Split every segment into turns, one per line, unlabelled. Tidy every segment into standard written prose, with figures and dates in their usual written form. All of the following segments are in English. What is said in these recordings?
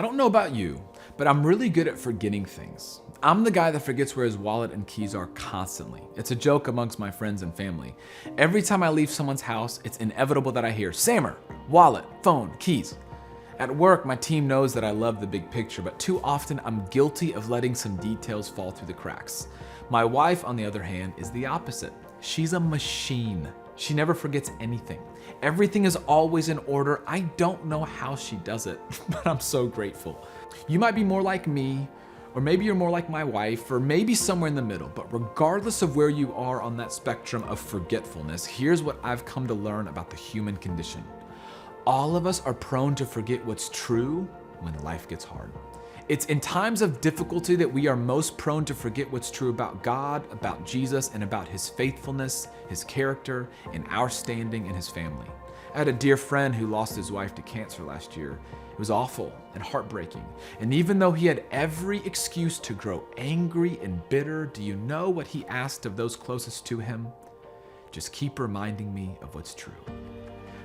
I don't know about you, but I'm really good at forgetting things. I'm the guy that forgets where his wallet and keys are constantly. It's a joke amongst my friends and family. Every time I leave someone's house, it's inevitable that I hear, Samer, wallet, phone, keys. At work, my team knows that I love the big picture, but too often I'm guilty of letting some details fall through the cracks. My wife, on the other hand, is the opposite. She's a machine. She never forgets anything. Everything is always in order. I don't know how she does it, but I'm so grateful. You might be more like me, or maybe you're more like my wife, or maybe somewhere in the middle. But regardless of where you are on that spectrum of forgetfulness, here's what I've come to learn about the human condition. All of us are prone to forget what's true when life gets hard. It's in times of difficulty that we are most prone to forget what's true about God, about Jesus, and about His faithfulness, His character, and our standing in His family. I had a dear friend who lost his wife to cancer last year. It was awful and heartbreaking. And even though he had every excuse to grow angry and bitter, do you know what he asked of those closest to him? Just keep reminding me of what's true.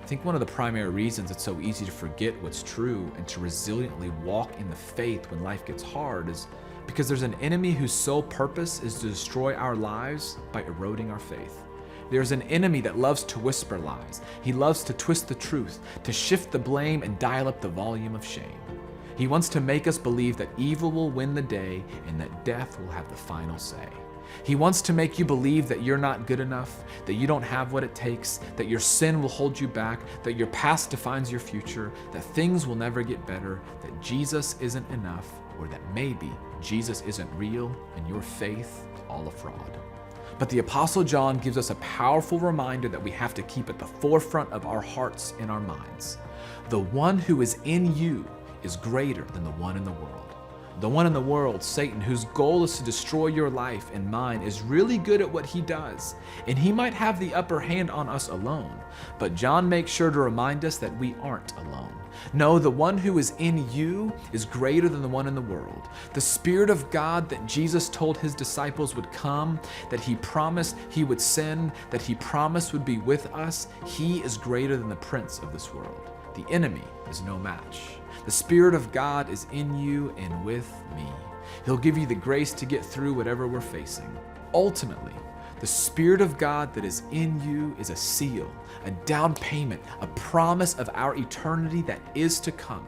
I think one of the primary reasons it's so easy to forget what's true and to resiliently walk in the faith when life gets hard is because there's an enemy whose sole purpose is to destroy our lives by eroding our faith. There's an enemy that loves to whisper lies. He loves to twist the truth, to shift the blame and dial up the volume of shame. He wants to make us believe that evil will win the day and that death will have the final say. He wants to make you believe that you're not good enough, that you don't have what it takes, that your sin will hold you back, that your past defines your future, that things will never get better, that Jesus isn't enough, or that maybe Jesus isn't real and your faith all a fraud. But the Apostle John gives us a powerful reminder that we have to keep at the forefront of our hearts and our minds. The one who is in you is greater than the one in the world. The one in the world, Satan, whose goal is to destroy your life and mine, is really good at what he does, and he might have the upper hand on us alone. But John makes sure to remind us that we aren't alone. No, the one who is in you is greater than the one in the world. The Spirit of God that Jesus told his disciples would come, that he promised he would send, that he promised would be with us, he is greater than the prince of this world. The enemy is no match. The Spirit of God is in you and with me. He'll give you the grace to get through whatever we're facing. Ultimately, the Spirit of God that is in you is a seal, a down payment, a promise of our eternity that is to come,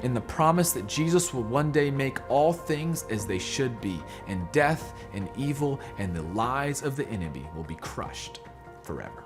and the promise that Jesus will one day make all things as they should be, and death and evil and the lies of the enemy will be crushed forever.